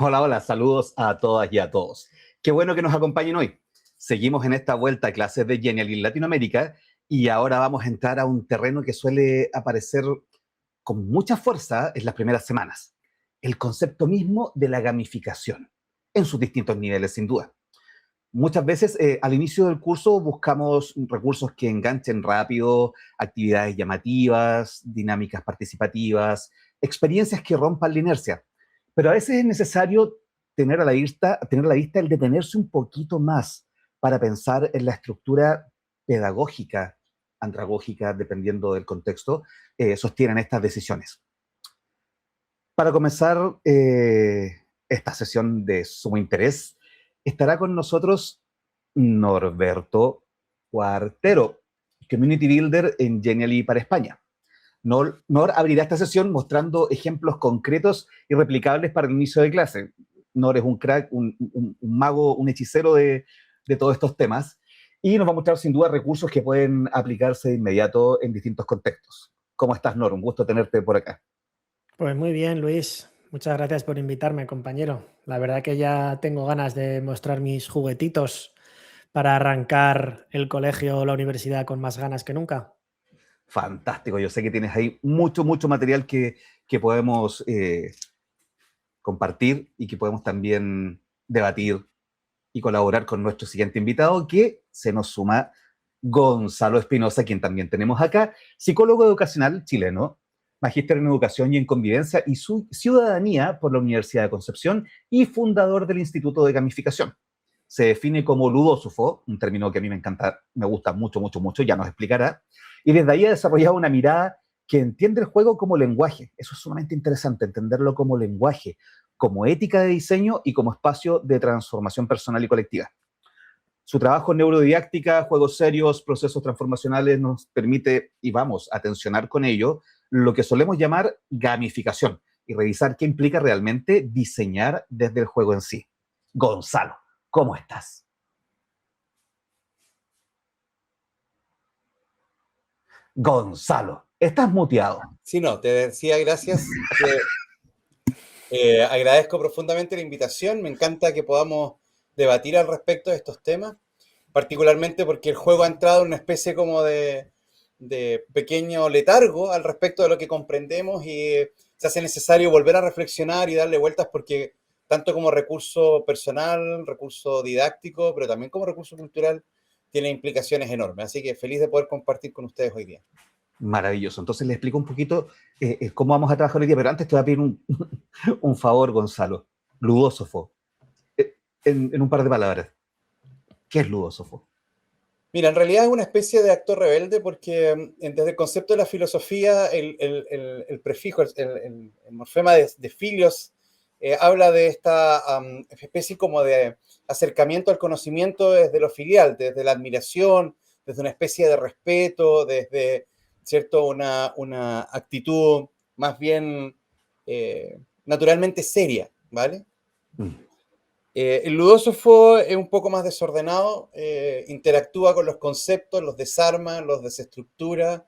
Hola, hola, saludos a todas y a todos. Qué bueno que nos acompañen hoy. Seguimos en esta vuelta a clases de Genial en Latinoamérica y ahora vamos a entrar a un terreno que suele aparecer con mucha fuerza en las primeras semanas. El concepto mismo de la gamificación, en sus distintos niveles, sin duda. Muchas veces al inicio del curso buscamos recursos que enganchen rápido, actividades llamativas, dinámicas participativas, experiencias que rompan la inercia. Pero a veces es necesario tener a la vista el detenerse un poquito más para pensar en la estructura pedagógica, andragógica, dependiendo del contexto, sostienen estas decisiones. Para comenzar esta sesión de sumo interés, estará con nosotros Norberto Cuartero, Community Builder en Genially para España. Nor abrirá esta sesión mostrando ejemplos concretos y replicables para el inicio de clase. Nor es un crack, un mago, un hechicero de todos estos temas y nos va a mostrar sin duda recursos que pueden aplicarse de inmediato en distintos contextos. ¿Cómo estás, Nor? Un gusto tenerte por acá. Pues muy bien, Luis. Muchas gracias por invitarme, compañero. La verdad que ya tengo ganas de mostrar mis juguetitos para arrancar el colegio o la universidad con más ganas que nunca. Fantástico, yo sé que tienes ahí mucho material que podemos compartir y que podemos también debatir y colaborar con nuestro siguiente invitado, que se nos suma Gonzalo Espinosa, quien también tenemos acá, psicólogo educacional chileno, magíster en educación y en convivencia y su ciudadanía por la Universidad de Concepción y fundador del Instituto de Gamificación. Se define como ludósofo, un término que a mí me encanta, me gusta mucho, ya nos explicará, y desde ahí ha desarrollado una mirada que entiende el juego como lenguaje. Eso es sumamente interesante, entenderlo como lenguaje, como ética de diseño y como espacio de transformación personal y colectiva. Su trabajo en neurodidáctica, juegos serios, procesos transformacionales nos permite, y vamos a tensionar con ello, lo que solemos llamar gamificación y revisar qué implica realmente diseñar desde el juego en sí. Gonzalo, ¿cómo estás? Gonzalo, estás muteado. Sí, no, te decía gracias, que agradezco profundamente la invitación, me encanta que podamos debatir al respecto de estos temas, particularmente porque el juego ha entrado en una especie como de pequeño letargo al respecto de lo que comprendemos y se hace necesario volver a reflexionar y darle vueltas porque tanto como recurso personal, recurso didáctico, pero también como recurso cultural, tiene implicaciones enormes. Así que feliz de poder compartir con ustedes hoy día. Maravilloso. Entonces le explico un poquito cómo vamos a trabajar hoy día, pero antes te voy a pedir un favor, Gonzalo. Ludósofo. En un par de palabras. ¿Qué es ludósofo? Mira, en realidad es una especie de actor rebelde porque desde el concepto de la filosofía, el prefijo, el morfema de filios, habla de esta especie como de acercamiento al conocimiento desde lo filial, desde la admiración, desde una especie de respeto, desde, ¿cierto?, una actitud más bien naturalmente seria, ¿vale? Mm. El ludósofo es un poco más desordenado, interactúa con los conceptos, los desarma, los desestructura.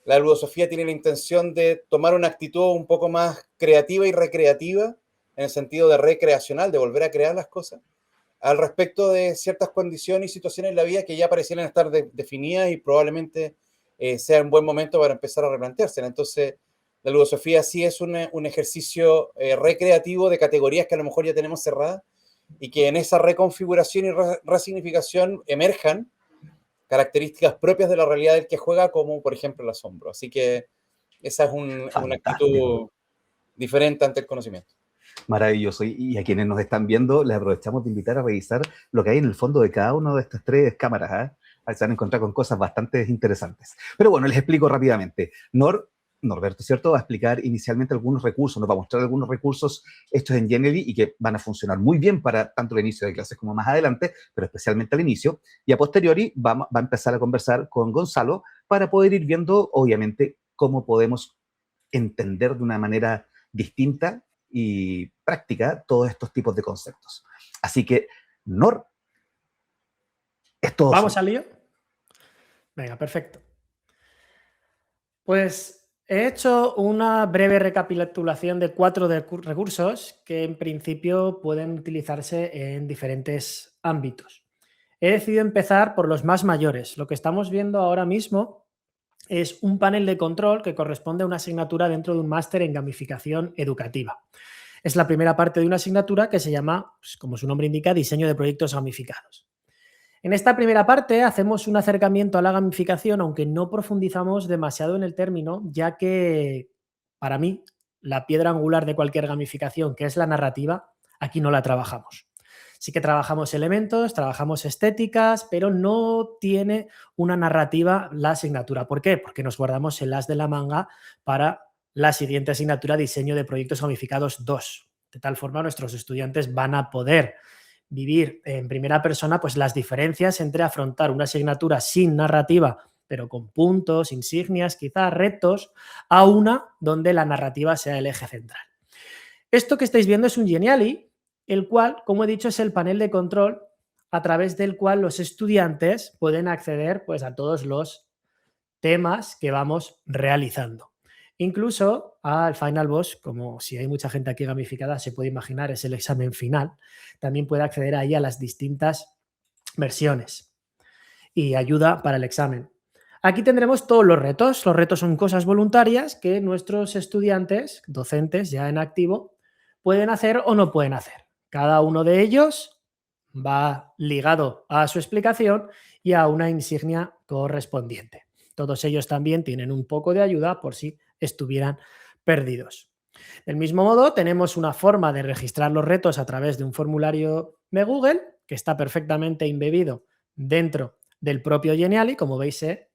La ludosofía tiene la intención de tomar una actitud un poco más creativa y recreativa, en el sentido de recreacional, de volver a crear las cosas, al respecto de ciertas condiciones y situaciones en la vida que ya parecieran estar definidas y probablemente sea un buen momento para empezar a replanteárselas. Entonces, la ludosofía sí es un ejercicio recreativo de categorías que a lo mejor ya tenemos cerradas y que en esa reconfiguración y resignificación emerjan características propias de la realidad del que juega, como por ejemplo el asombro. Así que esa es una Fantástico. actitud diferente ante el conocimiento. Maravilloso. Y a quienes nos están viendo, les aprovechamos de invitar a revisar lo que hay en el fondo de cada una de estas tres cámaras. Se van a encontrar con cosas bastante interesantes. Pero bueno, les explico rápidamente. Norberto, ¿cierto? Va a explicar inicialmente algunos recursos, nos va a mostrar algunos recursos hechos en Genially y que van a funcionar muy bien para tanto el inicio de clases como más adelante, pero especialmente al inicio. Y a posteriori va a empezar a conversar con Gonzalo para poder ir viendo, obviamente, cómo podemos entender de una manera distinta y práctica todos estos tipos de conceptos. Así que, Nor, es todo ¿Vamos suyo. al lío? Venga, perfecto. Pues he hecho una breve recapitulación de 4 recursos que en principio pueden utilizarse en diferentes ámbitos. He decidido empezar por los más mayores. Lo que estamos viendo ahora mismo es un panel de control que corresponde a una asignatura dentro de un máster en gamificación educativa. Es la primera parte de una asignatura que se llama, pues, como su nombre indica, diseño de proyectos gamificados. En esta primera parte hacemos un acercamiento a la gamificación, aunque no profundizamos demasiado en el término, ya que para mí la piedra angular de cualquier gamificación, que es la narrativa, aquí no la trabajamos. Sí que trabajamos elementos, trabajamos estéticas, pero no tiene una narrativa la asignatura. ¿Por qué? Porque nos guardamos el as de la manga para la siguiente asignatura, diseño de proyectos gamificados 2. De tal forma, nuestros estudiantes van a poder vivir en primera persona pues las diferencias entre afrontar una asignatura sin narrativa, pero con puntos, insignias, quizás retos, a una donde la narrativa sea el eje central. Esto que estáis viendo es un Geniali, el cual, como he dicho, es el panel de control a través del cual los estudiantes pueden acceder pues, a todos los temas que vamos realizando. Incluso al Final Boss, como si hay mucha gente aquí gamificada, se puede imaginar, es el examen final. También puede acceder ahí a las distintas versiones y ayuda para el examen. Aquí tendremos todos los retos. Los retos son cosas voluntarias que nuestros estudiantes, docentes ya en activo, pueden hacer o no pueden hacer. Cada uno de ellos va ligado a su explicación y a una insignia correspondiente. Todos ellos también tienen un poco de ayuda por si estuvieran perdidos. Del mismo modo, tenemos una forma de registrar los retos a través de un formulario de Google que está perfectamente embebido dentro del propio Geniali. Como veis, se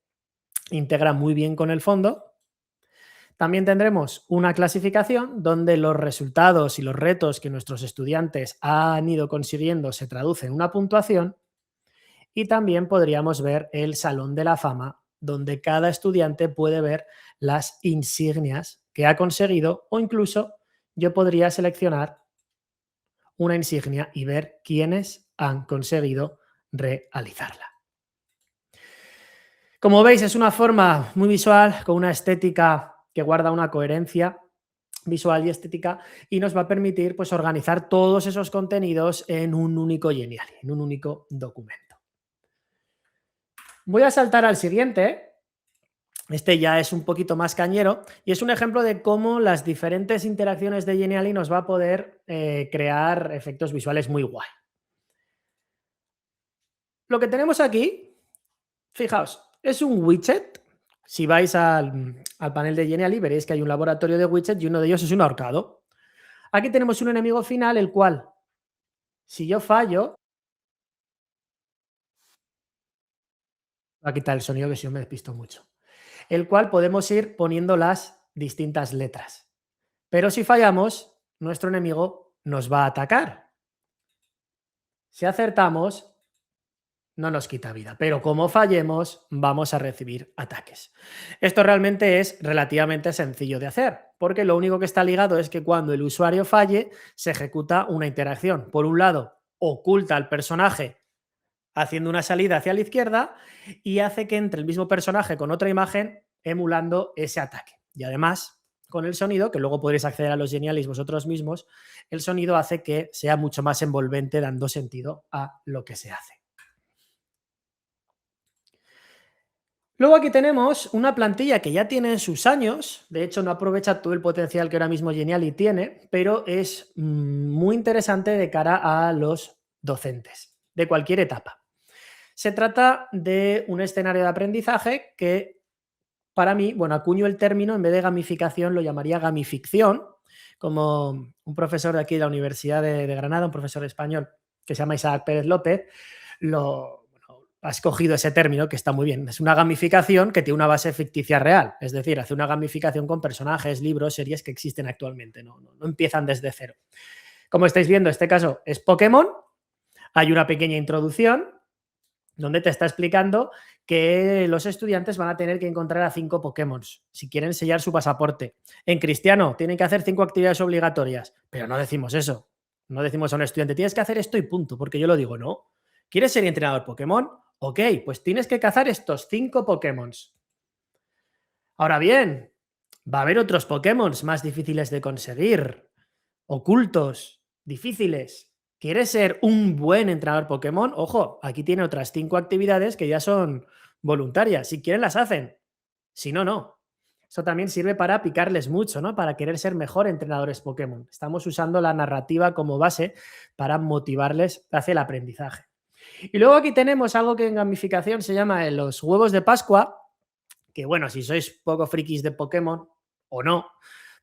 integra muy bien con el fondo. También tendremos una clasificación donde los resultados y los retos que nuestros estudiantes han ido consiguiendo se traducen en una puntuación. Y también podríamos ver el Salón de la Fama, donde cada estudiante puede ver las insignias que ha conseguido, o incluso yo podría seleccionar una insignia y ver quiénes han conseguido realizarla. Como veis, es una forma muy visual, con una estética que guarda una coherencia visual y estética, y nos va a permitir pues, organizar todos esos contenidos en un único Geniali, en un único documento. Voy a saltar al siguiente. Este ya es un poquito más cañero y es un ejemplo de cómo las diferentes interacciones de Geniali nos va a poder crear efectos visuales muy guay. Lo que tenemos aquí, fijaos, es un widget. Si vais al panel de Geniali veréis que hay un laboratorio de widgets y uno de ellos es un ahorcado. Aquí tenemos un enemigo final, el cual, si yo fallo, voy a quitar el sonido que si no me despisto mucho, el cual podemos ir poniendo las distintas letras. Pero si fallamos, nuestro enemigo nos va a atacar. Si acertamos, no nos quita vida, pero como fallemos, vamos a recibir ataques. Esto realmente es relativamente sencillo de hacer, porque lo único que está ligado es que cuando el usuario falle, se ejecuta una interacción. Por un lado, oculta al personaje haciendo una salida hacia la izquierda y hace que entre el mismo personaje con otra imagen emulando ese ataque. Y además, con el sonido, que luego podréis acceder a los Genialis vosotros mismos, el sonido hace que sea mucho más envolvente, dando sentido a lo que se hace. Luego aquí tenemos una plantilla que ya tiene sus años, de hecho no aprovecha todo el potencial que ahora mismo Geniali tiene, pero es muy interesante de cara a los docentes de cualquier etapa. Se trata de un escenario de aprendizaje que para mí, bueno, acuño el término, en vez de gamificación lo llamaría gamificción, como un profesor de aquí de la Universidad de Granada, un profesor español que se llama Isaac Pérez López, ha escogido ese término que está muy bien. Es una gamificación que tiene una base ficticia real, es decir, hace una gamificación con personajes, libros, series que existen actualmente, no empiezan desde cero. Como estáis viendo, este caso es Pokémon, hay una pequeña introducción donde te está explicando que los estudiantes van a tener que encontrar a 5 Pokémon si quieren sellar su pasaporte. En Cristiano tienen que hacer 5 actividades obligatorias, pero no decimos eso. No decimos a un estudiante, tienes que hacer esto y punto, porque yo lo digo, no. ¿Quieres ser entrenador Pokémon? Ok, pues tienes que cazar estos 5 Pokémon. Ahora bien, Va a haber otros Pokémon más difíciles de conseguir, ocultos, difíciles. ¿Quieres ser un buen entrenador Pokémon? Ojo, aquí tiene otras 5 actividades que ya son voluntarias. Si quieren las hacen, si no, no. Eso también sirve para picarles mucho, ¿no? Para querer ser mejor entrenadores Pokémon. Estamos usando la narrativa como base para motivarles hacia el aprendizaje. Y luego aquí tenemos algo que en gamificación se llama los huevos de Pascua, que bueno, si sois poco frikis de Pokémon o no,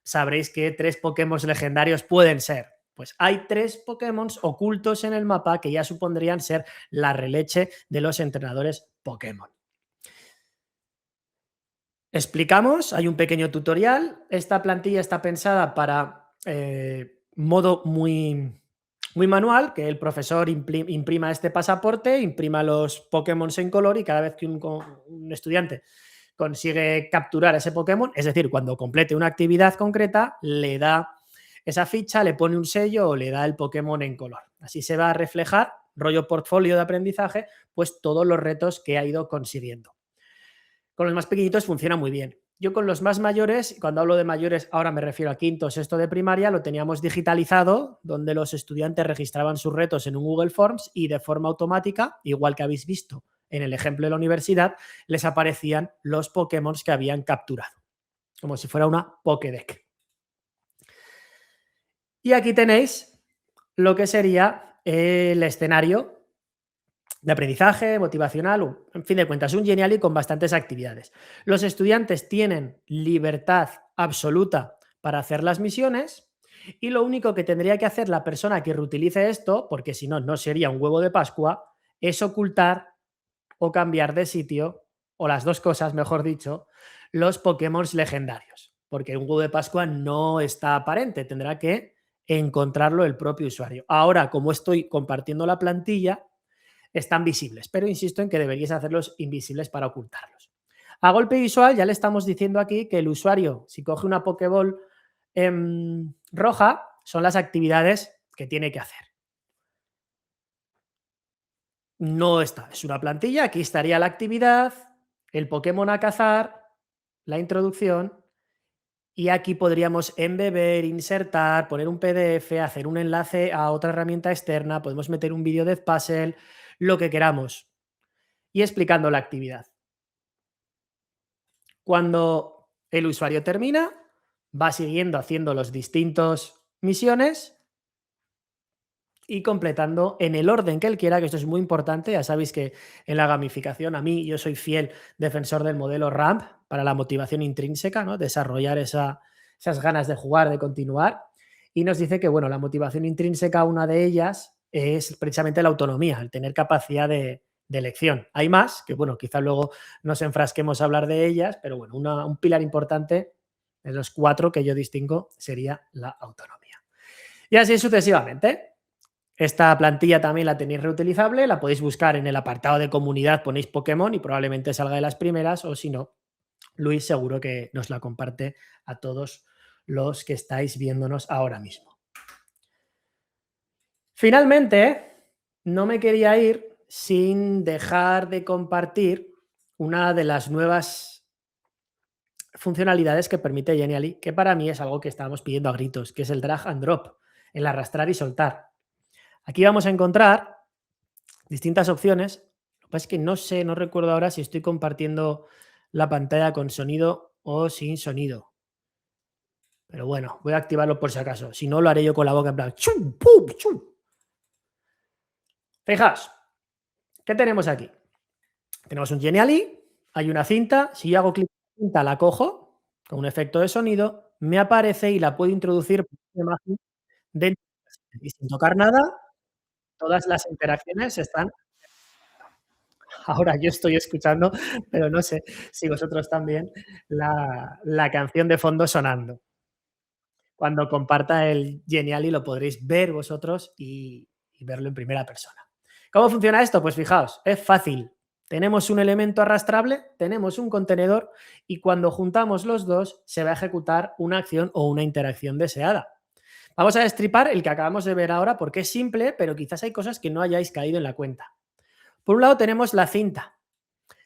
sabréis que 3 Pokémon legendarios pueden ser. Pues hay 3 Pokémon ocultos en el mapa que ya supondrían ser la releche de los entrenadores Pokémon. Explicamos, hay un pequeño tutorial. Esta plantilla está pensada para modo muy manual, que el profesor imprima este pasaporte, imprima los Pokémon en color y cada vez que un estudiante consigue capturar ese Pokémon, es decir, cuando complete una actividad concreta, le da esa ficha, le pone un sello o le da el Pokémon en color. Así se va a reflejar, rollo portfolio de aprendizaje, pues todos los retos que ha ido consiguiendo. Con los más pequeñitos funciona muy bien. Yo con los más mayores, cuando hablo de mayores, ahora me refiero a quinto, sexto de primaria, lo teníamos digitalizado, donde los estudiantes registraban sus retos en un Google Forms y de forma automática, igual que habéis visto en el ejemplo de la universidad, les aparecían los Pokémon que habían capturado, como si fuera una Pokédex. Y aquí tenéis lo que sería el escenario de aprendizaje, motivacional, en fin de cuentas, un Genially con bastantes actividades. Los estudiantes tienen libertad absoluta para hacer las misiones y lo único que tendría que hacer la persona que reutilice esto, porque si no, no sería un huevo de Pascua, es ocultar o cambiar de sitio, o las dos cosas, mejor dicho, los Pokémon legendarios, porque un huevo de Pascua no está aparente, tendrá que encontrarlo el propio usuario. Ahora, como estoy compartiendo la plantilla, están visibles, pero insisto en que deberíais hacerlos invisibles para ocultarlos. A golpe visual ya le estamos diciendo aquí que el usuario, si coge una Pokéball roja, son las actividades que tiene que hacer. No está, es una plantilla, aquí estaría la actividad, el Pokémon a cazar, la introducción, y aquí podríamos embeber, insertar, poner un PDF, hacer un enlace a otra herramienta externa, podemos meter un vídeo de puzzle, lo que queramos, y explicando la actividad. Cuando el usuario termina, va siguiendo haciendo los distintos misiones y completando en el orden que él quiera, que esto es muy importante. Ya sabéis que en la gamificación, yo soy fiel defensor del modelo RAMP para la motivación intrínseca, ¿no? Desarrollar esas ganas de jugar, de continuar. Y nos dice que, bueno, la motivación intrínseca, una de ellas es precisamente la autonomía, el tener capacidad de elección. Hay más, que bueno, quizá luego nos enfrasquemos a hablar de ellas, pero bueno, un pilar importante de los 4 que yo distingo sería la autonomía. Y así sucesivamente. Esta plantilla también la tenéis reutilizable, la podéis buscar en el apartado de comunidad, ponéis Pokémon y probablemente salga de las primeras, o si no, Luis seguro que nos la comparte a todos los que estáis viéndonos ahora mismo. Finalmente, no me quería ir sin dejar de compartir una de las nuevas funcionalidades que permite Genially, que para mí es algo que estábamos pidiendo a gritos, que es el drag and drop, el arrastrar y soltar. Aquí vamos a encontrar distintas opciones. Lo que pasa es que no recuerdo ahora si estoy compartiendo la pantalla con sonido o sin sonido. Pero bueno, voy a activarlo por si acaso. Si no, lo haré yo con la boca en plan chum, pum, chum. Fijaos, ¿qué tenemos aquí? Tenemos un Genially, hay una cinta. Si yo hago clic en la cinta, la cojo con un efecto de sonido, me aparece y la puedo introducir por una imagen dentro y sin tocar nada. Todas las interacciones están. Ahora yo estoy escuchando, pero no sé si vosotros también, la canción de fondo sonando. Cuando comparta el Genially lo podréis ver vosotros y verlo en primera persona. ¿Cómo funciona esto? Pues fijaos, es fácil. Tenemos un elemento arrastrable, tenemos un contenedor y cuando juntamos los dos se va a ejecutar una acción o una interacción deseada. Vamos a destripar el que acabamos de ver ahora porque es simple, pero quizás hay cosas que no hayáis caído en la cuenta. Por un lado tenemos la cinta.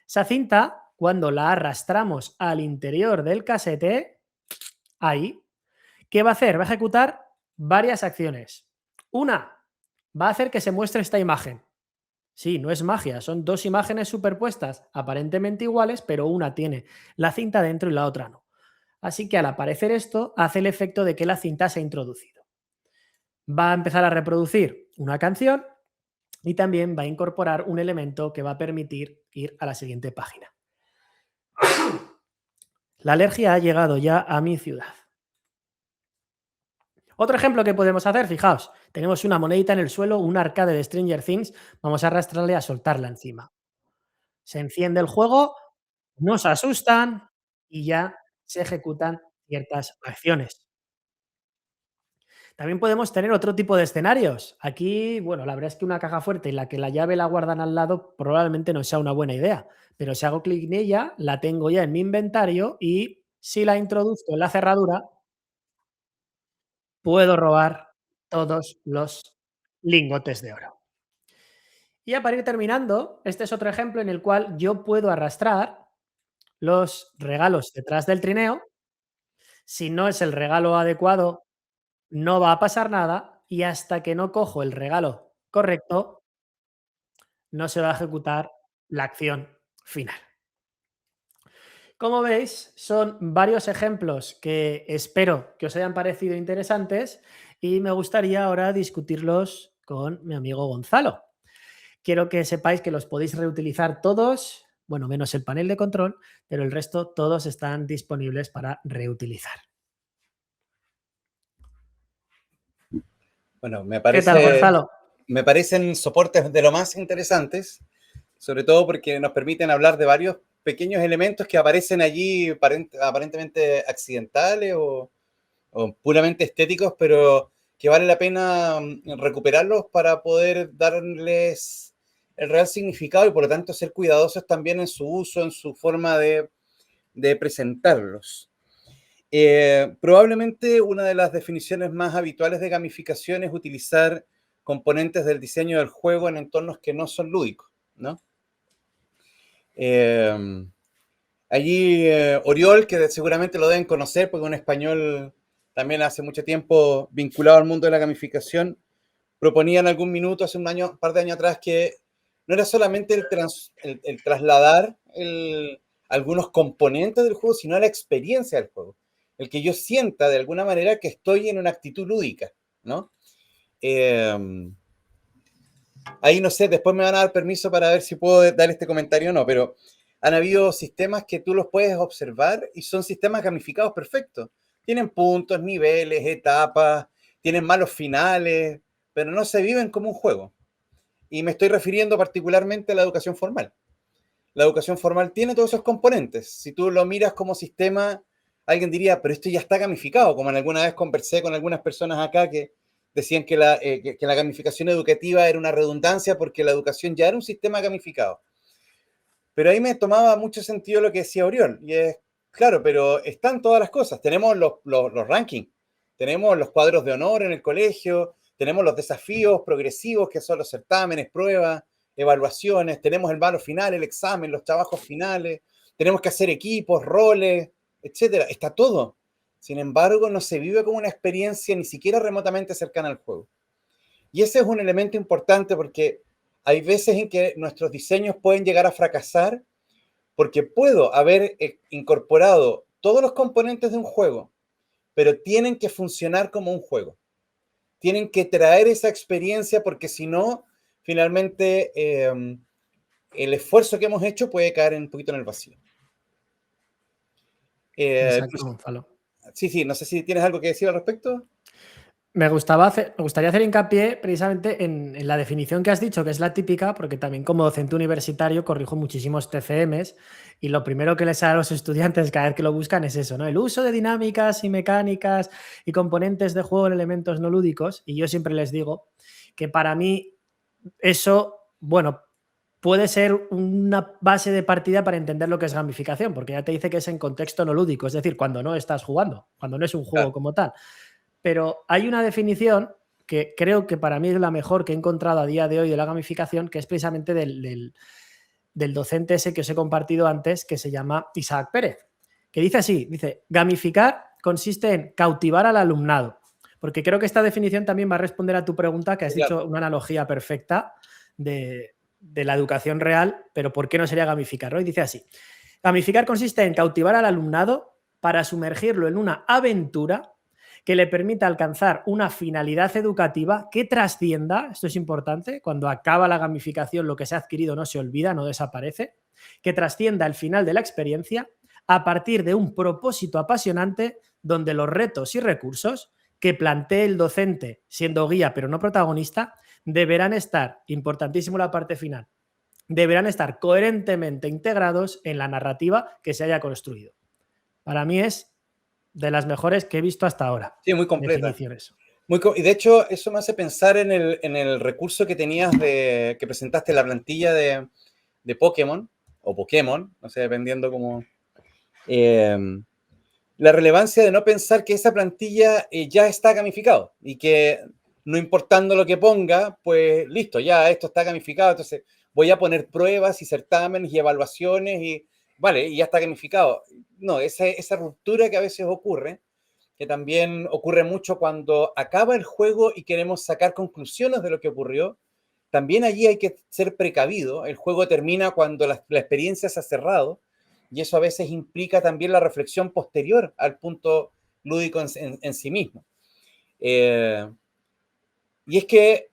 Esa cinta, cuando la arrastramos al interior del casete, ahí. ¿Qué va a hacer? Va a ejecutar varias acciones. Una, va a hacer que se muestre esta imagen. Sí, no es magia, son dos imágenes superpuestas, aparentemente iguales, pero una tiene la cinta dentro y la otra no. Así que al aparecer esto, hace el efecto de que la cinta se ha introducido. Va a empezar a reproducir una canción y también va a incorporar un elemento que va a permitir ir a la siguiente página. La alergia ha llegado ya a mi ciudad. Otro ejemplo que podemos hacer, fijaos, tenemos una monedita en el suelo, un arcade de Stranger Things, vamos a arrastrarle a soltarla encima. Se enciende el juego, nos asustan y ya se ejecutan ciertas acciones. También podemos tener otro tipo de escenarios. Aquí, bueno, la verdad es que una caja fuerte en la que la llave la guardan al lado probablemente no sea una buena idea, pero si hago clic en ella, la tengo ya en mi inventario y si la introduzco en la cerradura, puedo robar todos los lingotes de oro. Y ya para ir terminando, este es otro ejemplo en el cual yo puedo arrastrar los regalos detrás del trineo. Si no es el regalo adecuado, no va a pasar nada y hasta que no cojo el regalo correcto, no se va a ejecutar la acción final. Como veis, son varios ejemplos que espero que os hayan parecido interesantes y me gustaría ahora discutirlos con mi amigo Gonzalo. Quiero que sepáis que los podéis reutilizar todos, bueno, menos el panel de control, pero el resto todos están disponibles para reutilizar. Bueno, ¿Qué tal, Gonzalo? me parecen soportes de lo más interesantes, sobre todo porque nos permiten hablar de varios pequeños elementos que aparecen allí aparentemente accidentales o puramente estéticos, pero que vale la pena recuperarlos para poder darles el real significado y por lo tanto ser cuidadosos también en su uso, en su forma de presentarlos. Probablemente una de las definiciones más habituales de gamificación es utilizar componentes del diseño del juego en entornos que no son lúdicos, ¿no? Allí Oriol, que seguramente lo deben conocer porque es un español también hace mucho tiempo vinculado al mundo de la gamificación, proponía en algún minuto, hace un par de años atrás, que no era solamente el trasladar algunos componentes del juego, sino la experiencia del juego. El que yo sienta de alguna manera que estoy en una actitud lúdica, ¿no? Ahí no sé, después me van a dar permiso para ver si puedo dar este comentario o no, pero han habido sistemas que tú los puedes observar y son sistemas gamificados perfectos. Tienen puntos, niveles, etapas, tienen malos finales, pero no se viven como un juego. Y me estoy refiriendo particularmente a la educación formal. La educación formal tiene todos esos componentes. Si tú lo miras como sistema, alguien diría, pero esto ya está gamificado, como en alguna vez conversé con algunas personas acá que decían que la gamificación educativa era una redundancia porque la educación ya era un sistema gamificado. Pero ahí me tomaba mucho sentido lo que decía Oriol, y es, claro, pero están todas las cosas. Tenemos los rankings, tenemos los cuadros de honor en el colegio, tenemos los desafíos progresivos, que son los certámenes, pruebas, evaluaciones, tenemos el malo final, el examen, los trabajos finales, tenemos que hacer equipos, roles, etcétera. Está todo. Sin embargo, no se vive como una experiencia ni siquiera remotamente cercana al juego. Y ese es un elemento importante porque hay veces en que nuestros diseños pueden llegar a fracasar porque puedo haber incorporado todos los componentes de un juego, pero tienen que funcionar como un juego. Tienen que traer esa experiencia porque si no, finalmente el esfuerzo que hemos hecho puede caer un poquito en el vacío. Exacto, Gonzalo. Sí, no sé si tienes algo que decir al respecto. Me gustaría hacer hincapié precisamente en la definición que has dicho, que es la típica, porque también como docente universitario corrijo muchísimos TCMs y lo primero que les sale a los estudiantes cada vez que lo buscan es eso, ¿no? El uso de dinámicas y mecánicas y componentes de juego en elementos no lúdicos. Y yo siempre les digo que para mí eso, bueno, puede ser una base de partida para entender lo que es gamificación, porque ya te dice que es en contexto no lúdico, es decir, cuando no estás jugando, cuando no es un juego como tal. Pero hay una definición que creo que para mí es la mejor que he encontrado a día de hoy de la gamificación, que es precisamente del docente ese que os he compartido antes, que se llama Isaac Pérez, que dice así, dice, gamificar consiste en cautivar al alumnado, porque creo que esta definición también va a responder a tu pregunta, que has dicho una analogía perfecta de la educación real, pero ¿por qué no sería gamificar? ¿No? Y dice así: gamificar consiste en cautivar al alumnado para sumergirlo en una aventura que le permita alcanzar una finalidad educativa que trascienda, esto es importante, cuando acaba la gamificación lo que se ha adquirido no se olvida, no desaparece, que trascienda el final de la experiencia a partir de un propósito apasionante donde los retos y recursos que plantee el docente, siendo guía pero no protagonista, deberán estar, importantísimo la parte final, deberán estar coherentemente integrados en la narrativa que se haya construido. Para mí es de las mejores que he visto hasta ahora. Sí, muy completa. Definiciones. Y de hecho, eso me hace pensar en el recurso que tenías que presentaste en la plantilla de Pokémon, o Pokémon, no sé, dependiendo cómo. La relevancia de no pensar que esa plantilla ya está gamificado y que no importando lo que ponga, pues listo, ya esto está gamificado, entonces voy a poner pruebas y certámenes y evaluaciones y vale, y ya está gamificado. No, esa ruptura que a veces ocurre, que también ocurre mucho cuando acaba el juego y queremos sacar conclusiones de lo que ocurrió, también allí hay que ser precavido. El juego termina cuando la experiencia se ha cerrado y eso a veces implica también la reflexión posterior al punto lúdico en sí mismo. Y es que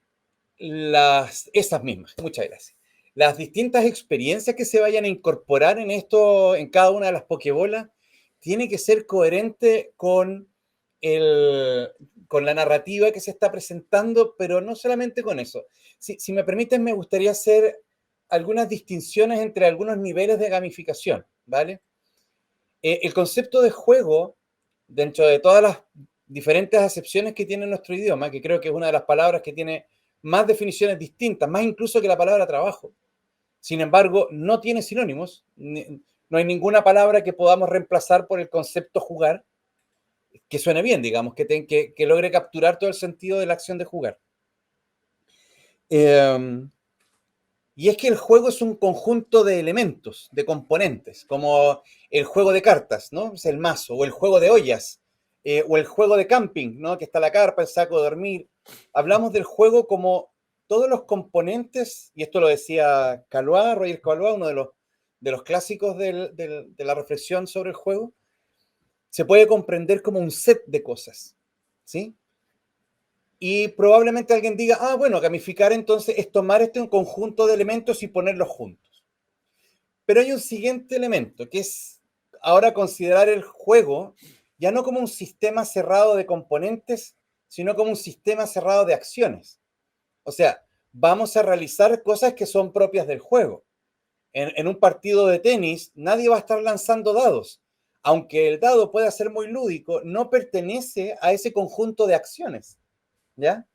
esas mismas, muchas gracias, las distintas experiencias que se vayan a incorporar en esto, en cada una de las pokebolas, tiene que ser coherente con la narrativa que se está presentando, pero no solamente con eso. Si me permiten, me gustaría hacer algunas distinciones entre algunos niveles de gamificación, ¿vale? El concepto de juego, dentro de todas las diferentes acepciones que tiene nuestro idioma, que creo que es una de las palabras que tiene más definiciones distintas, más incluso que la palabra trabajo. Sin embargo, no tiene sinónimos, no hay ninguna palabra que podamos reemplazar por el concepto jugar, que suene bien, digamos, que logre capturar todo el sentido de la acción de jugar. Y es que el juego es un conjunto de elementos, de componentes, como el juego de cartas, ¿no? Es el mazo, o el juego de ollas, o el juego de camping, ¿no? Que está la carpa, el saco de dormir. Hablamos del juego como todos los componentes, y esto lo decía Calois, Roger Calois, uno de los clásicos de la reflexión sobre el juego, se puede comprender como un set de cosas, ¿sí? Y probablemente alguien diga, bueno, gamificar entonces es tomar un conjunto de elementos y ponerlos juntos. Pero hay un siguiente elemento, que es ahora considerar el juego ya no como un sistema cerrado de componentes, sino como un sistema cerrado de acciones. O sea, vamos a realizar cosas que son propias del juego. En un partido de tenis, nadie va a estar lanzando dados. Aunque el dado pueda ser muy lúdico, no pertenece a ese conjunto de acciones, ¿ya?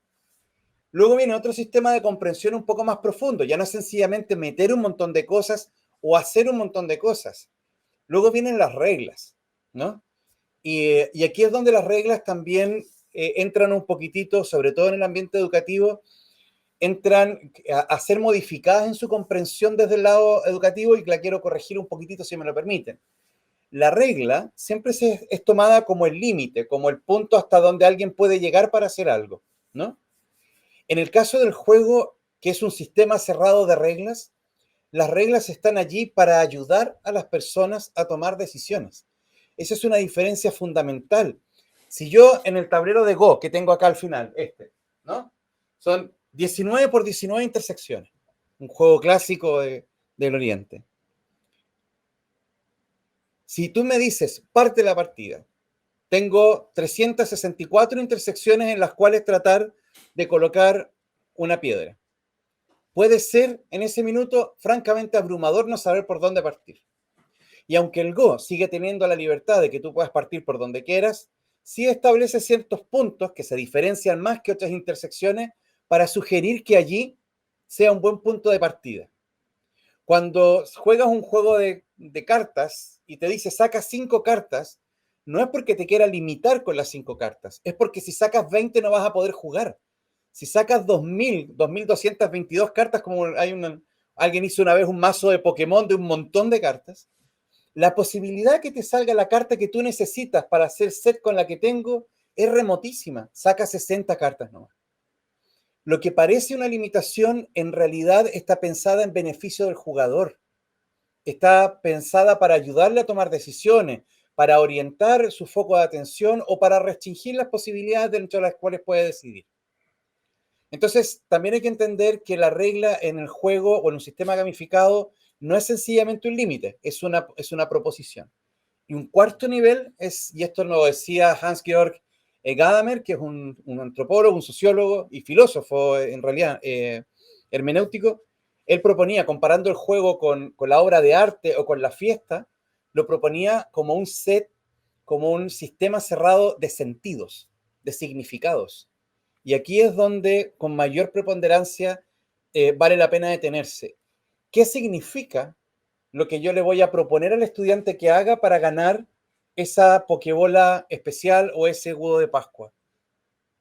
Luego viene otro sistema de comprensión un poco más profundo. Ya no es sencillamente meter un montón de cosas o hacer un montón de cosas. Luego vienen las reglas, ¿no? Y aquí es donde las reglas también entran un poquitito, sobre todo en el ambiente educativo, entran a ser modificadas en su comprensión desde el lado educativo y la quiero corregir un poquitito si me lo permiten. La regla siempre es tomada como el límite, como el punto hasta donde alguien puede llegar para hacer algo, ¿no? En el caso del juego, que es un sistema cerrado de reglas, las reglas están allí para ayudar a las personas a tomar decisiones. Esa es una diferencia fundamental. Si yo en el tablero de Go, que tengo acá al final, ¿no? Son 19 por 19 intersecciones. Un juego clásico del Oriente. Si tú me dices, parte la partida, tengo 364 intersecciones en las cuales tratar de colocar una piedra. Puede ser en ese minuto francamente abrumador no saber por dónde partir. Y aunque el Go sigue teniendo la libertad de que tú puedas partir por donde quieras, sí establece ciertos puntos que se diferencian más que otras intersecciones para sugerir que allí sea un buen punto de partida. Cuando juegas un juego de cartas y te dice saca 5 cartas, no es porque te quiera limitar con las 5 cartas, es porque si sacas 20 no vas a poder jugar. Si sacas 2.222 cartas, como alguien hizo una vez un mazo de Pokémon de un montón de cartas, la posibilidad que te salga la carta que tú necesitas para hacer set con la que tengo es remotísima. Saca 60 cartas nomás. Lo que parece una limitación en realidad está pensada en beneficio del jugador. Está pensada para ayudarle a tomar decisiones, para orientar su foco de atención o para restringir las posibilidades dentro de las cuales puede decidir. Entonces, también hay que entender que la regla en el juego o en un sistema gamificado no es sencillamente un límite, es una proposición. Y un cuarto nivel es, y esto lo decía Hans-Georg Gadamer, que es un antropólogo, un sociólogo y filósofo, en realidad, hermenéutico. Él proponía, comparando el juego con la obra de arte o con la fiesta, lo proponía como un set, como un sistema cerrado de sentidos, de significados. Y aquí es donde con mayor preponderancia vale la pena detenerse. ¿Qué significa lo que yo le voy a proponer al estudiante que haga para ganar esa pokebola especial o ese huevo de Pascua?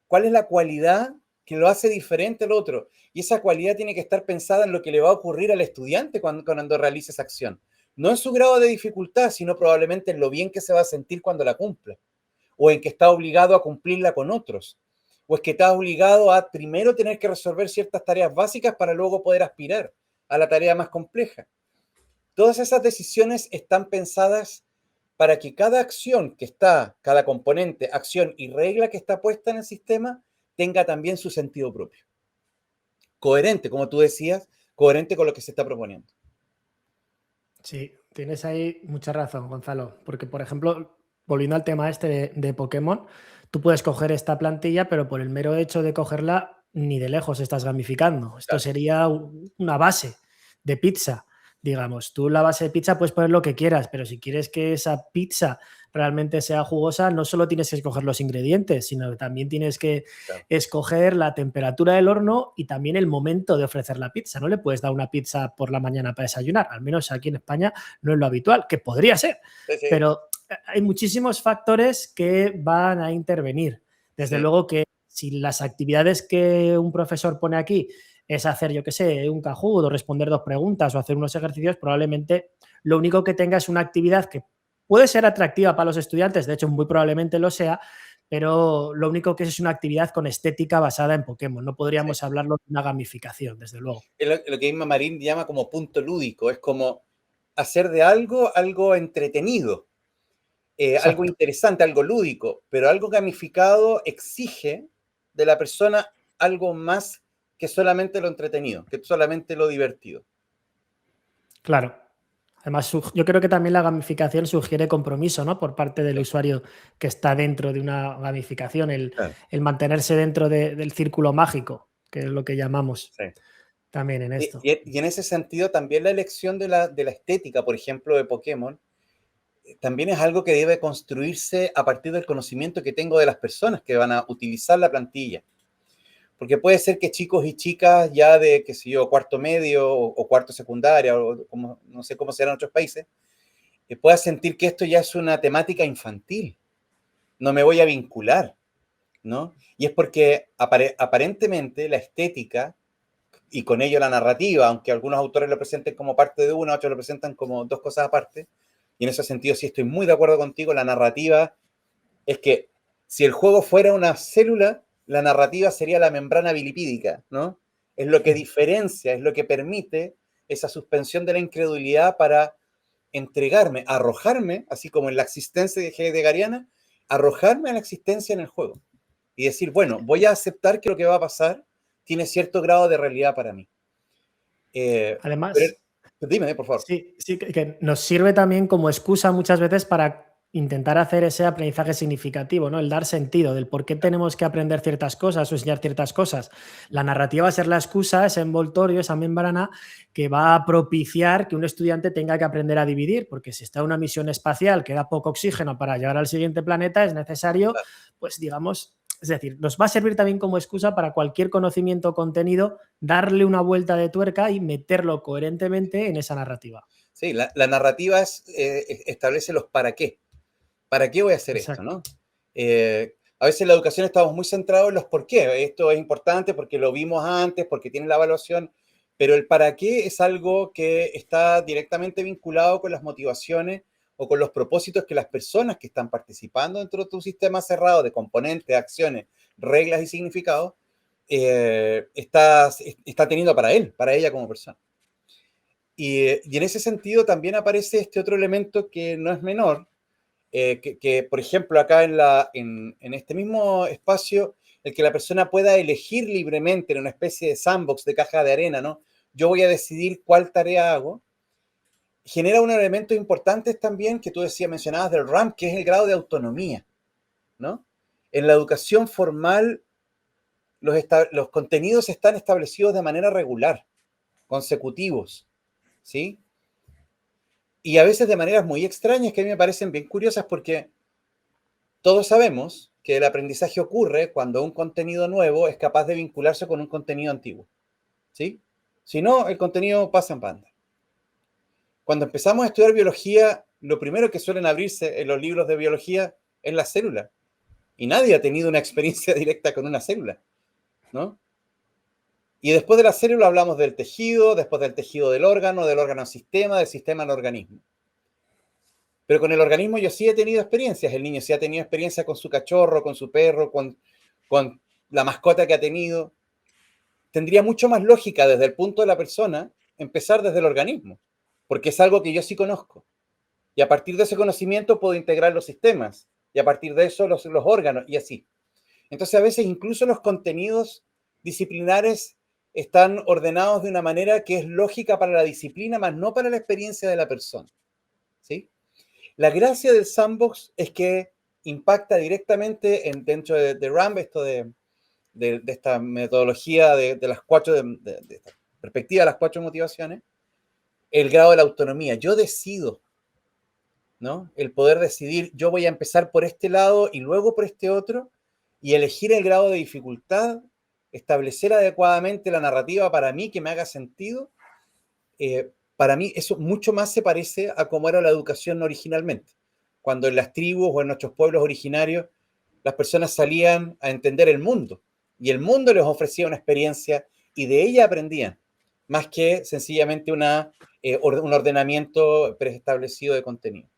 ¿Cuál es la cualidad que lo hace diferente al otro? Y esa cualidad tiene que estar pensada en lo que le va a ocurrir al estudiante cuando realice esa acción. No en su grado de dificultad, sino probablemente en lo bien que se va a sentir cuando la cumpla, o en que está obligado a cumplirla con otros, o es que está obligado a primero tener que resolver ciertas tareas básicas para luego poder aspirar a la tarea más compleja. Todas esas decisiones están pensadas para que cada acción que está, cada componente, acción y regla que está puesta en el sistema tenga también su sentido propio. Coherente, como tú decías, coherente con lo que se está proponiendo. Sí, tienes ahí mucha razón, Gonzalo, porque por ejemplo, volviendo al tema este de Pokémon, tú puedes coger esta plantilla, pero por el mero hecho de cogerla, ni de lejos estás gamificando. Esto Claro. sería una base de pizza, digamos. Tú la base de pizza puedes poner lo que quieras, pero si quieres que esa pizza realmente sea jugosa, no solo tienes que escoger los ingredientes, sino que también tienes que Claro. escoger la temperatura del horno y también el momento de ofrecer la pizza. No le puedes dar una pizza por la mañana para desayunar, al menos aquí en España no es lo habitual, que podría ser, Sí, sí. pero hay muchísimos factores que van a intervenir. Desde Sí. luego que si las actividades que un profesor pone aquí es hacer, yo qué sé, un Kahoot o responder 2 preguntas o hacer unos ejercicios, probablemente lo único que tenga es una actividad que puede ser atractiva para los estudiantes, de hecho muy probablemente lo sea, pero lo único que es una actividad con estética basada en Pokémon. No podríamos Sí. hablarlo de una gamificación, desde luego. Es lo que Inma Marín llama como punto lúdico, es como hacer de algo entretenido, algo Exacto. interesante, algo lúdico, pero algo gamificado exige de la persona algo más que solamente lo entretenido, que solamente lo divertido. Claro. Además, yo creo que también la gamificación sugiere compromiso, ¿no? Por parte del Sí, usuario que está dentro de una gamificación, claro, el mantenerse dentro del círculo mágico, que es lo que llamamos sí. también en Y, esto. y en ese sentido, también la elección de la estética, por ejemplo, de Pokémon, también es algo que debe construirse a partir del conocimiento que tengo de las personas que van a utilizar la plantilla. Porque puede ser que chicos y chicas ya de, qué sé yo, cuarto medio o cuarto secundaria, o como, no sé cómo será en otros países, puedan sentir que esto ya es una temática infantil. No me voy a vincular, ¿no? Y es porque aparentemente la estética y con ello la narrativa, aunque algunos autores lo presenten como parte de una, otros lo presentan como dos cosas aparte, y en ese sentido sí estoy muy de acuerdo contigo, la narrativa es que si el juego fuera una célula, la narrativa sería la membrana bilipídica, ¿no? Es lo que diferencia, es lo que permite esa suspensión de la incredulidad para entregarme, arrojarme, así como en la existencia de heideggeriana, arrojarme a la existencia en el juego y decir, bueno, voy a aceptar que lo que va a pasar tiene cierto grado de realidad para mí. Pero, Además, dime, por favor. sí, sí, que nos sirve también como excusa muchas veces para intentar hacer ese aprendizaje significativo, ¿no? El dar sentido del por qué tenemos que aprender ciertas cosas o enseñar ciertas cosas. La narrativa va a ser la excusa, ese envoltorio, esa membrana que va a propiciar que un estudiante tenga que aprender a dividir, porque si está en una misión espacial que da poco oxígeno para llegar al siguiente planeta, es necesario, pues digamos, es decir, nos va a servir también como excusa para cualquier conocimiento o contenido, darle una vuelta de tuerca y meterlo coherentemente en esa narrativa. Sí, la narrativa establece los para qué. ¿Para qué voy a hacer esto, Exacto. no? A veces en la educación estamos muy centrados en los por qué. Esto es importante porque lo vimos antes, porque tiene la evaluación, pero el para qué es algo que está directamente vinculado con las motivaciones o con los propósitos que las personas que están participando dentro de tu sistema cerrado de componentes, acciones, reglas y significados, está teniendo para él, para ella como persona. Y en ese sentido también aparece este otro elemento que no es menor, que, por ejemplo, acá en este mismo espacio, el que la persona pueda elegir libremente en una especie de sandbox, de caja de arena, ¿no? Yo voy a decidir cuál tarea hago, genera unos elementos importantes también que tú mencionabas del RAM, que es el grado de autonomía, ¿no? En la educación formal, los contenidos están establecidos de manera regular, consecutivos, ¿sí? Y a veces de maneras muy extrañas que a mí me parecen bien curiosas porque todos sabemos que el aprendizaje ocurre cuando un contenido nuevo es capaz de vincularse con un contenido antiguo, ¿sí? Si no, el contenido pasa en banda. Cuando empezamos a estudiar biología, lo primero que suelen abrirse en los libros de biología es la célula. Y nadie ha tenido una experiencia directa con una célula, ¿no? Y después de la célula hablamos del tejido, después del tejido del órgano al sistema, del sistema al organismo. Pero con el organismo yo sí he tenido experiencias. El niño sí ha tenido experiencia con su cachorro, con su perro, con la mascota que ha tenido. Tendría mucho más lógica desde el punto de la persona empezar desde el organismo, porque es algo que yo sí conozco. Y a partir de ese conocimiento puedo integrar los sistemas. Y a partir de eso los órganos y así. Entonces a veces incluso los contenidos disciplinares están ordenados de una manera que es lógica para la disciplina, más no para la experiencia de la persona, ¿sí? La gracia del sandbox es que impacta directamente dentro de RAM, esto de esta metodología de las cuatro, de esta perspectiva de las 4 motivaciones, el grado de la autonomía. Yo decido, ¿no? El poder decidir, yo voy a empezar por este lado y luego por este otro, y elegir el grado de dificultad, establecer adecuadamente la narrativa para mí que me haga sentido. Para mí eso mucho más se parece a cómo era la educación originalmente, cuando en las tribus o en nuestros pueblos originarios las personas salían a entender el mundo y el mundo les ofrecía una experiencia y de ella aprendían, más que sencillamente un ordenamiento preestablecido de contenido.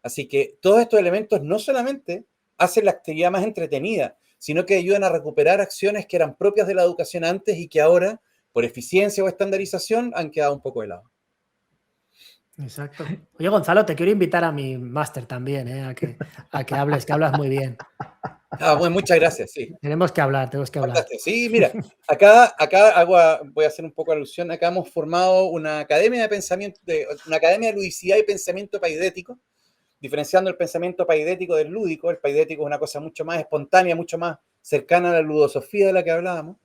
Así que todos estos elementos no solamente hacen la actividad más entretenida, sino que ayudan a recuperar acciones que eran propias de la educación antes y que ahora, por eficiencia o estandarización, han quedado un poco de lado. Exacto. Oye, Gonzalo, te quiero invitar a mi máster también, a que hables, que hablas muy bien. Bueno, muchas gracias, sí. Tenemos que hablar. Fantástico. Sí, mira, acá voy a hacer un poco de alusión, acá hemos formado una academia de pensamiento, una academia de ludicidad y pensamiento paidético, diferenciando el pensamiento paidético del lúdico. El paidético es una cosa mucho más espontánea, mucho más cercana a la ludosofía de la que hablábamos,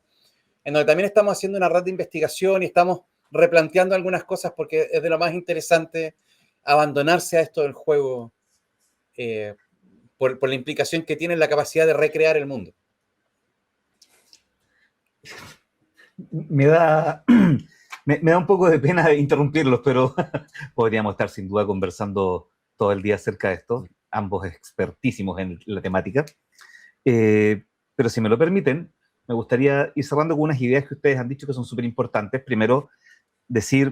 en donde también estamos haciendo una red de investigación y estamos replanteando algunas cosas porque es de lo más interesante abandonarse a esto del juego por la implicación que tiene la capacidad de recrear el mundo. Me da un poco de pena interrumpirlos, pero podríamos estar sin duda conversando todo el día acerca de esto, ambos expertísimos en la temática. Pero si me lo permiten, me gustaría ir cerrando con unas ideas que ustedes han dicho que son súper importantes. Primero, decir,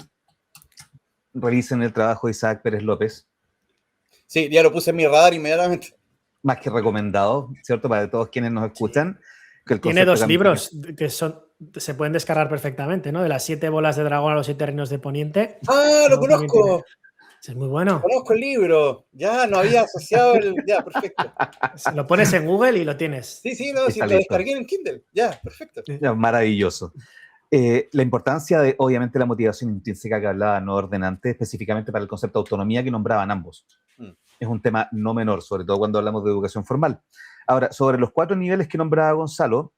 revisen el trabajo de Isaac Pérez López. Sí, ya lo puse en mi radar inmediatamente. Más que recomendado, ¿cierto? Para todos quienes nos escuchan. Que el Tiene 2 libros que se pueden descargar perfectamente, ¿no? De las 7 bolas de dragón a los 7 reinos de Poniente. ¡Ah, lo conozco! Es muy bueno. Conozco el libro. Ya, no había asociado el... Ya, perfecto. Lo pones en Google y lo tienes. Sí, no, sí, lo descargué en Kindle. Ya, perfecto. Ya, maravilloso. La importancia de, obviamente, la motivación intrínseca que hablaba no ordenante, específicamente para el concepto de autonomía que nombraban ambos. Es un tema no menor, sobre todo cuando hablamos de educación formal. Ahora, sobre los 4 niveles que nombraba Gonzalo,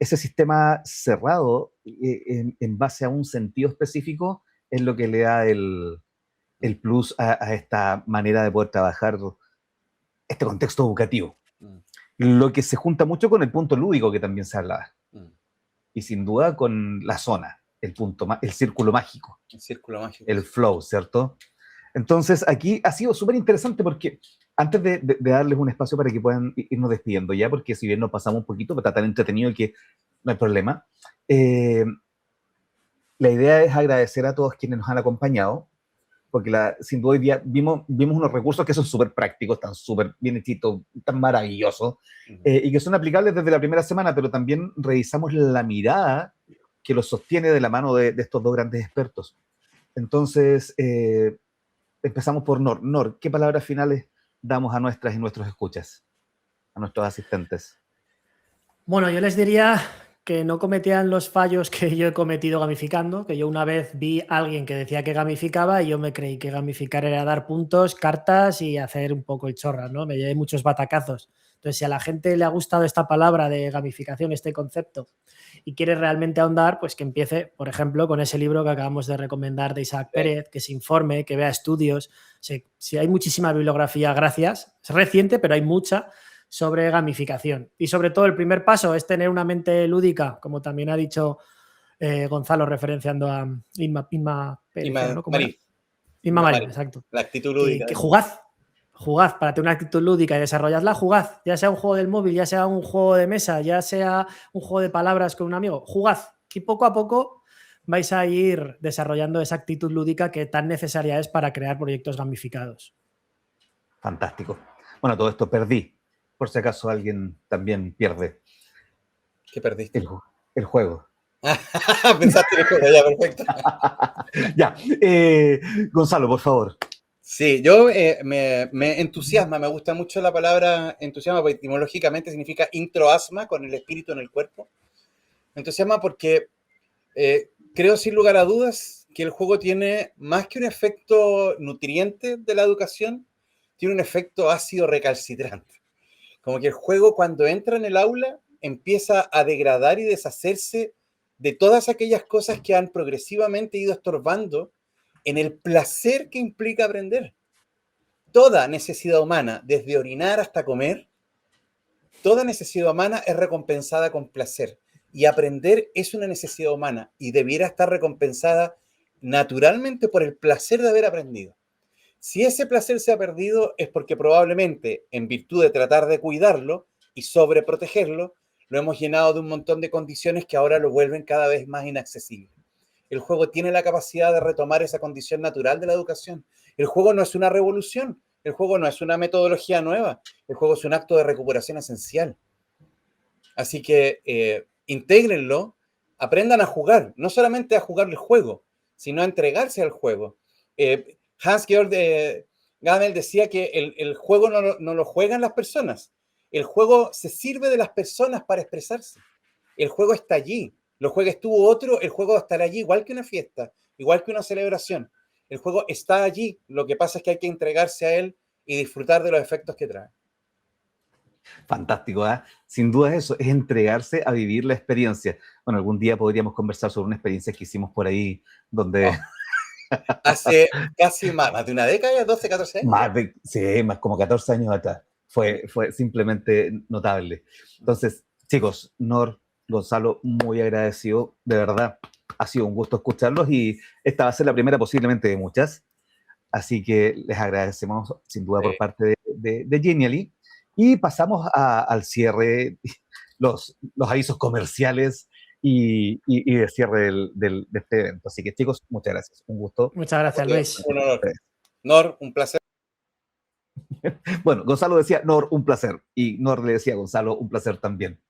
ese sistema cerrado en base a un sentido específico es lo que le da el plus a esta manera de poder trabajar este contexto educativo. Lo que se junta mucho con el punto lúdico que también se hablaba. Y sin duda con la zona, el círculo mágico. El círculo mágico. El flow, ¿cierto? Entonces, aquí ha sido súper interesante porque antes de darles un espacio para que puedan irnos despidiendo ya, porque si bien nos pasamos un poquito, pero está tan entretenido que no hay problema. La idea es agradecer a todos quienes nos han acompañado, porque sin duda hoy día vimos unos recursos que son súper prácticos, están súper bien hechitos, tan maravillosos, y que son aplicables desde la primera semana, pero también revisamos la mirada que los sostiene de la mano de estos dos grandes expertos. Entonces, empezamos por Nor. Nor, ¿qué palabras finales damos a nuestras y nuestros escuchas, a nuestros asistentes? Bueno, yo les diría que no cometieran los fallos que yo he cometido gamificando, que yo una vez vi a alguien que decía que gamificaba y yo me creí que gamificar era dar puntos, cartas y hacer un poco el chorra, ¿no? Me llevé muchos batacazos. Entonces, si a la gente le ha gustado esta palabra de gamificación, este concepto, y quiere realmente ahondar, pues que empiece, por ejemplo, con ese libro que acabamos de recomendar de Isaac Pérez, que se informe, que vea estudios. Si hay muchísima bibliografía, gracias. Es reciente, pero hay mucha sobre gamificación. Y sobre todo el primer paso es tener una mente lúdica, como también ha dicho Gonzalo, referenciando a Inma Pérez, ¿no? Inma Marín, exacto. La actitud lúdica. Que jugad para tener una actitud lúdica y desarrolladla, jugad, ya sea un juego del móvil, ya sea un juego de mesa, ya sea un juego de palabras con un amigo, jugad, y poco a poco vais a ir desarrollando esa actitud lúdica que tan necesaria es para crear proyectos gamificados. Fantástico. Bueno, todo esto perdí, por si acaso alguien también pierde. ¿Qué perdiste? El juego. Pensaste en el juego, ya, perfecto. Ya, Gonzalo, por favor. Sí, yo me entusiasma, me gusta mucho la palabra entusiasma, porque etimológicamente significa introasma, con el espíritu en el cuerpo. Me entusiasma porque creo sin lugar a dudas que el juego tiene más que un efecto nutriente de la educación, tiene un efecto ácido recalcitrante. Como que el juego cuando entra en el aula empieza a degradar y deshacerse de todas aquellas cosas que han progresivamente ido estorbando en el placer que implica aprender. Toda necesidad humana, desde orinar hasta comer, toda necesidad humana es recompensada con placer. Y aprender es una necesidad humana y debiera estar recompensada naturalmente por el placer de haber aprendido. Si ese placer se ha perdido es porque probablemente, en virtud de tratar de cuidarlo y sobreprotegerlo, lo hemos llenado de un montón de condiciones que ahora lo vuelven cada vez más inaccesible. El juego tiene la capacidad de retomar esa condición natural de la educación. El juego no es una revolución, el juego no es una metodología nueva, el juego es un acto de recuperación esencial. Así que intégrenlo, aprendan a jugar, no solamente a jugar el juego, sino a entregarse al juego. Hans-Georg Gamel decía que el juego no lo juegan las personas, el juego se sirve de las personas para expresarse. El juego está allí, lo juegues tú u otro, el juego estará allí, igual que una fiesta, igual que una celebración. El juego está allí, lo que pasa es que hay que entregarse a él y disfrutar de los efectos que trae. Fantástico, ¿eh? Sin duda eso, es entregarse a vivir la experiencia. Bueno, algún día podríamos conversar sobre una experiencia que hicimos por ahí, donde... Hace casi más de una década, ya 12, 14 años. Más como 14 años atrás. Fue simplemente notable. Entonces, chicos, Nor, Gonzalo, muy agradecido, de verdad. Ha sido un gusto escucharlos y esta va a ser la primera posiblemente de muchas. Así que les agradecemos sin duda por parte de Genially. Y pasamos al cierre, los avisos comerciales y de cierre de este evento. Así que chicos, muchas gracias. Un gusto. Muchas gracias, Luis. Un honor. Nor, un placer. Bueno, Gonzalo decía, Nor, un placer. Y Nor le decía a Gonzalo, un placer también.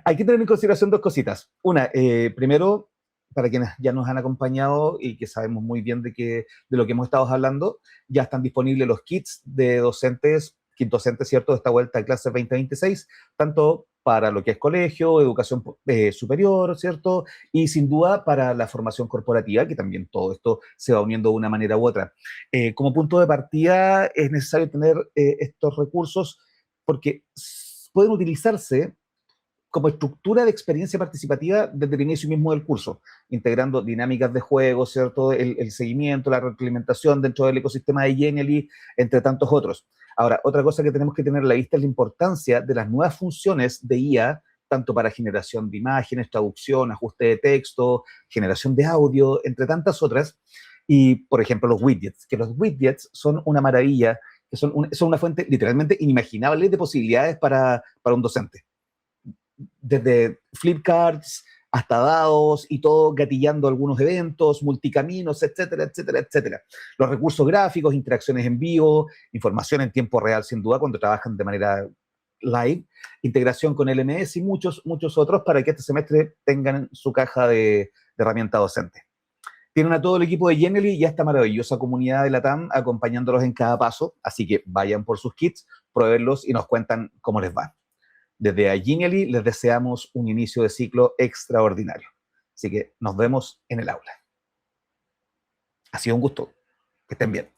Hay que tener en consideración dos cositas. Una, primero, para quienes ya nos han acompañado y que sabemos muy bien de lo que hemos estado hablando, ya están disponibles los kits de docentes, kit docentes, ¿cierto?, de esta vuelta a clase 2026, tanto para lo que es colegio, educación superior, ¿cierto? Y sin duda para la formación corporativa, que también todo esto se va uniendo de una manera u otra. Como punto de partida es necesario tener estos recursos porque pueden utilizarse como estructura de experiencia participativa desde el inicio mismo del curso, integrando dinámicas de juego, ¿cierto? El seguimiento, la retroalimentación dentro del ecosistema de Genially, entre tantos otros. Ahora, otra cosa que tenemos que tener a la vista es la importancia de las nuevas funciones de IA, tanto para generación de imágenes, traducción, ajuste de texto, generación de audio, entre tantas otras. Y, por ejemplo, los widgets, que los widgets son una maravilla, que son una fuente literalmente inimaginable de posibilidades para un docente. Desde flipcards hasta dados y todo, gatillando algunos eventos, multicaminos, etcétera, etcétera, etcétera. Los recursos gráficos, interacciones en vivo, información en tiempo real, sin duda, cuando trabajan de manera live, integración con LMS y muchos, muchos otros para que este semestre tengan su caja de herramienta docente. Tienen a todo el equipo de Genially y a esta maravillosa comunidad de LATAM acompañándolos en cada paso, así que vayan por sus kits, pruébenlos y nos cuentan cómo les va. Desde Genially les deseamos un inicio de ciclo extraordinario. Así que nos vemos en el aula. Ha sido un gusto. Que estén bien.